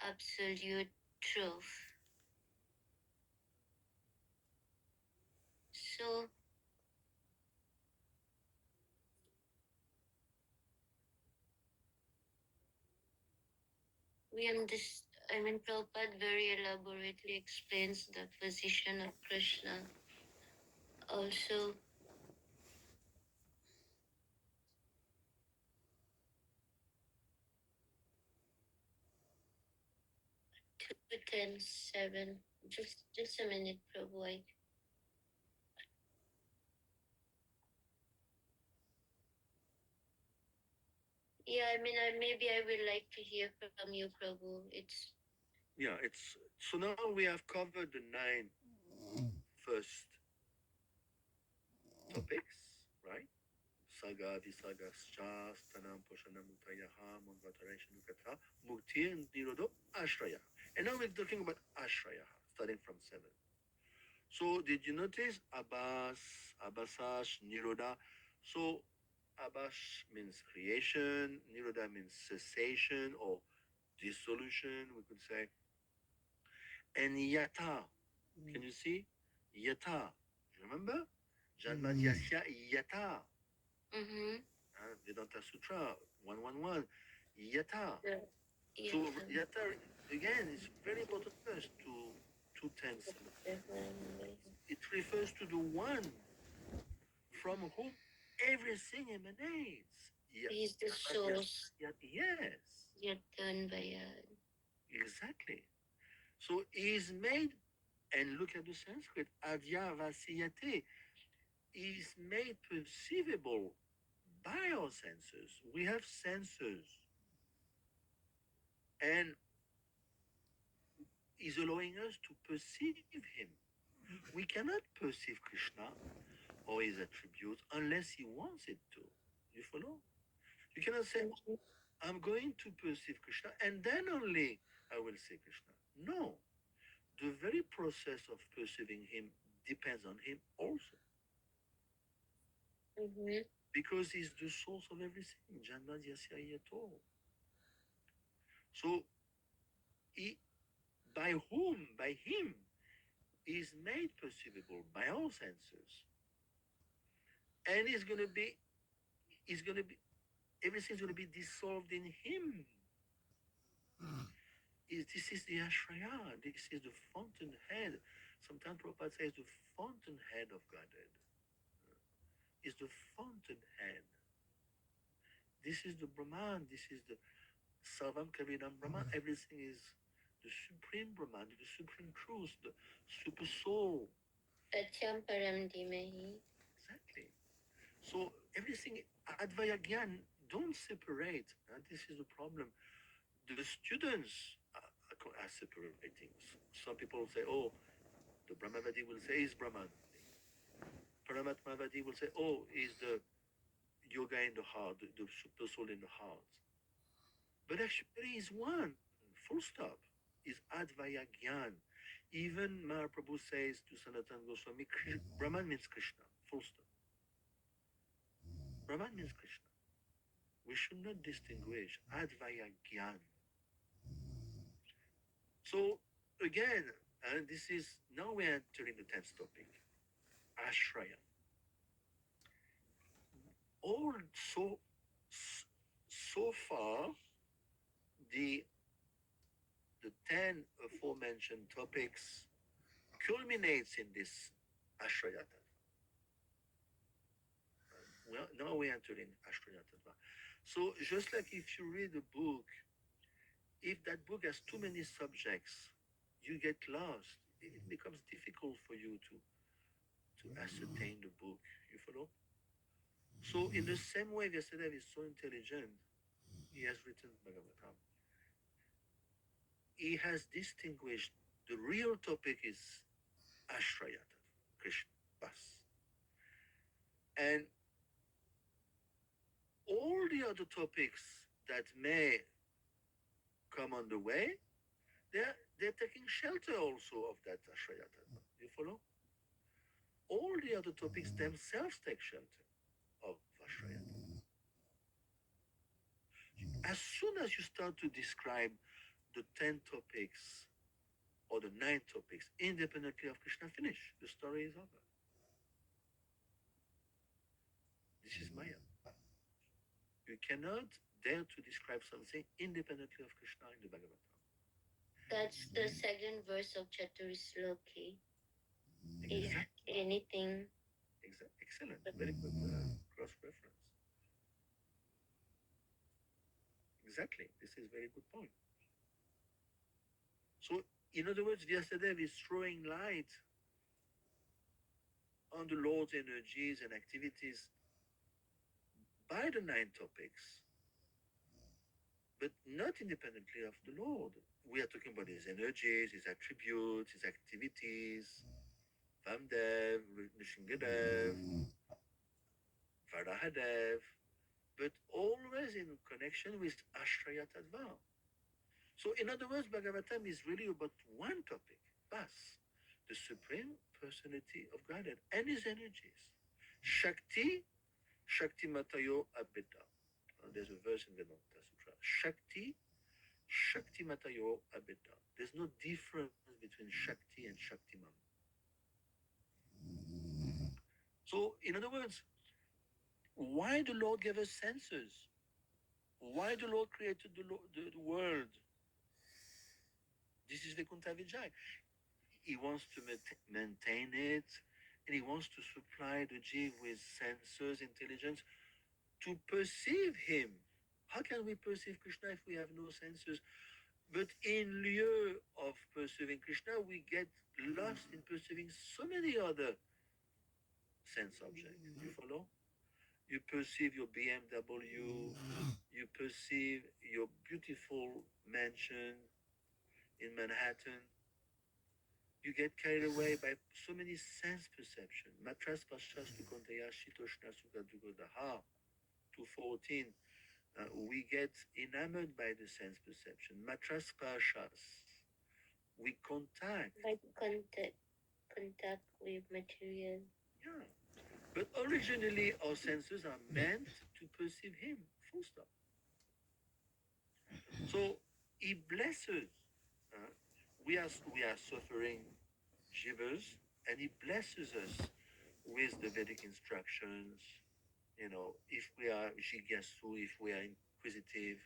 absolute truth. So Prabhupada very elaborately explains the position of Krishna. Also, 2:10:7. Just a minute, Prabhu. Yeah, maybe I would like to hear from you, Prabhu. It's so now we have covered the 9 first topics, right? Saga, Visaga, Shas, Tanam, Poshana, Mutayaha, Mangataresha, Nukata, Muktir, Nirodo, Ashraya. And now we're talking about Ashraya, starting from 7. So did you notice Abbas, Abbasash, Niroda? So Abbas means creation, Niroda means cessation or dissolution, we could say. And Yata, can you see? Yata, remember? Janmadyasya Yata. Vedanta Sutra 111. Yata. Yeah. So Yata again is very important for us to tense. It refers to the one from whom everything emanates. He's the source. Yes. Yatanvayan. Exactly. So he is made, and look at the Sanskrit, adyavasiyate, is made perceivable by our senses. We have senses. And is allowing us to perceive him. We cannot perceive Krishna or his attributes unless he wants it to. You follow? You cannot say, I'm going to perceive Krishna and then only I will see Krishna. No. The very process of perceiving him depends on him also. Because he's the source of everything. Janmad Yasya Yato. So he, by whom? By him is made perceivable by all senses. And everything's gonna be dissolved in him. This is the Ashraya, this is the fountainhead. Sometimes Prabhupada says the fountainhead of Godhead is the fountainhead. This is the Brahman, this is the Sarvam Kavidam Brahman. Everything is the supreme Brahman, the supreme truth, the super soul. Satyam Param Dhimahi. Exactly. So everything, Advaya Gyan, don't separate. This is the problem. The students are separating. Some people say, oh, the Brahmavadi will say is Brahman. Paramatmavadi will say, oh, is the yoga in the heart, the super soul in the heart. But actually, is one. Full stop. Is Advaya Gyan. Even Mahaprabhu says to Sanatana Goswami, Brahman means Krishna. Full stop. Brahman means Krishna. We should not distinguish Advaya Gyan. So again, this is now we're entering the 10th topic, Ashraya. All so far, the 10 aforementioned topics culminates in this Ashraya. Well, now we're entering Ashraya. So just like if you read a book, if that book has too many subjects, you get lost. It becomes difficult for you to ascertain the book. You follow? So in the same way, Vyasadeva is so intelligent, he has written Bhagavatam. He has distinguished the real topic is Ashrayata, Krishna, Bas. And all the other topics that may come on the way, they're taking shelter also of that Ashrayata. You follow? All the other topics themselves take shelter of Ashrayata. As soon as you start to describe the 10 topics or the 9 topics independently of Krishna, finish. The story is over. This is Maya. You cannot dare to describe something independently of Krishna in the Bhagavatam. That's the second verse of Chaturshloki. If Exactly. anything, Excellent. Very good cross reference. Exactly. This is very good point. So, in other words, Vyasadeva is throwing light on the Lord's energies and activities by the 9 topics, but not independently of the Lord. We are talking about his energies, his attributes, his activities, Vamdev, Nishingadev, Varahadev, but always in connection with Ashraya Tattva. So, in other words, Bhagavatam is really about one topic, Bas, the Supreme Personality of Godhead and his energies. Shakti, Shakti Matayo Abheda. There's a verse in Vedanta Sutra. Shakti, Shakti Matayo Abheda. There's no difference between Shakti and Shaktiman. So, in other words, why the Lord gave us senses? Why the Lord created the world? This is Vaikuntha Vijay. He wants to maintain it, and he wants to supply the jiv with senses, intelligence, to perceive him. How can we perceive Krishna if we have no senses? But in lieu of perceiving Krishna, we get lost in perceiving so many other sense objects. You follow? You perceive your BMW, you perceive your beautiful mansion in Manhattan. You get carried away by so many sense perception. Matras Pashas Tukonteya Shitoshna Sugadugodaha 214. We get enamored by the sense perception. Matras Pashas. We contact. by contact with material. Yeah. But originally our senses are meant to perceive him. Full stop. So he blesses. Uh, we are suffering shivers, and he blesses us with the Vedic instructions. If we are Jigyasu, if we are inquisitive,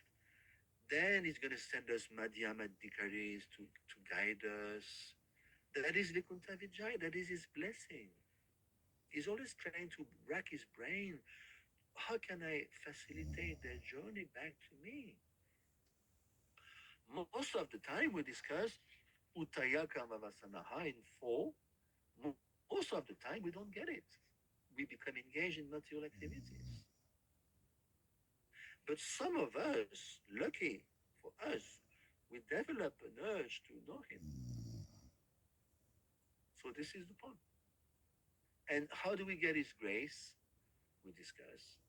then he's going to send us Madhyama Dikaris to guide us. That is Vikunta Vijay, that is his blessing. He's always trying to rack his brain. How can I facilitate their journey back to me? Most of the time we discuss Utayaka Mavasanaha in 4. Most of the time we don't get it. We become engaged in material activities. But some of us, lucky for us, we develop an urge to know him. So this is the point. And how do we get his grace? We discuss.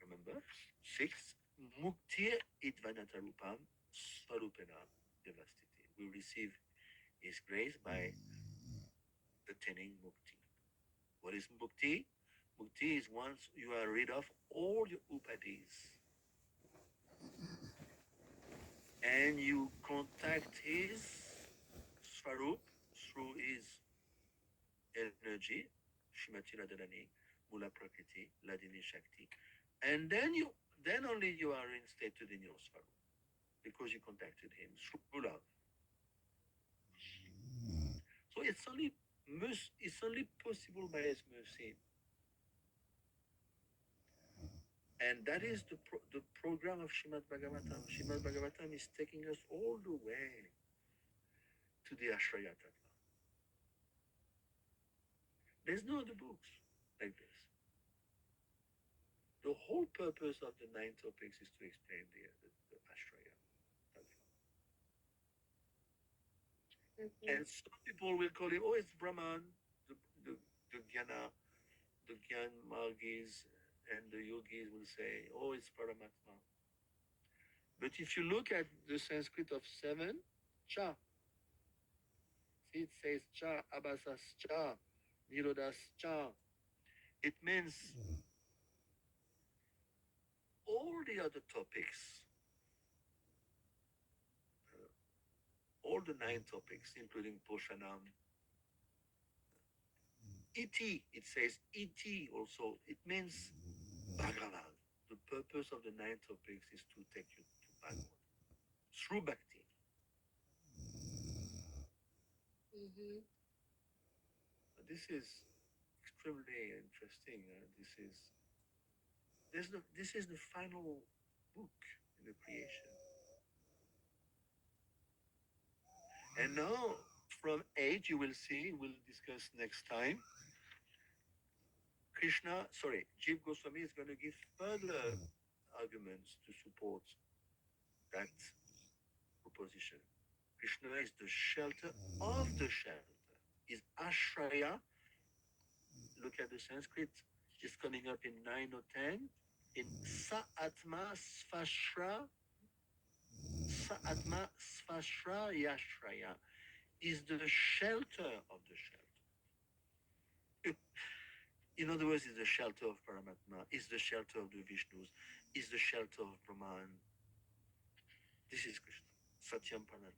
Remember? 6. Muktir idvanatarupam svarupena devastiti. We receive his grace by attaining mukti. What is mukti? Mukti is once you are rid of all your upadis and you contact his svarup through his energy, Shrimati Radharani, Mula Prakriti, Ladini Shakti, and then only you are reinstated in your svarup because you contacted him through love. So it's only possible by his mercy. And that is the program of Shrimad Bhagavatam. Shrimad Bhagavatam is taking us all the way to the Ashraya Tattva. There's no other books like this. The whole purpose of the 9 topics is to explain the Ashraya Tattva. And some people will call it, oh, it's Brahman, the Jnana, the Gyan Margis, and the yogis will say, oh, it's Paramatma. But if you look at the Sanskrit of 7, Cha, see it says Cha, Abhasas Cha, Nirodas Cha. It means all the other topics the 9 topics, including Poshanam. Iti, it says iti also. It means Bhagavan. The purpose of the 9 topics is to take you to Bhagavan through bhakti. Mm-hmm. This is extremely interesting. This is the final book in the creation. And now, from 8, you will see, we'll discuss next time. Jeev Goswami is going to give further arguments to support that proposition. Krishna is the shelter of the shelter. Is Ashraya. Look at the Sanskrit, just coming up in 9 or 10. In Sa'atma Svashra, Sa'atma Svashra Yashraya is the shelter of the shelter. In other words, is the shelter of Paramatma, is the shelter of the Vishnus, is the shelter of Brahman. This is Krishna. Satyam Pranam.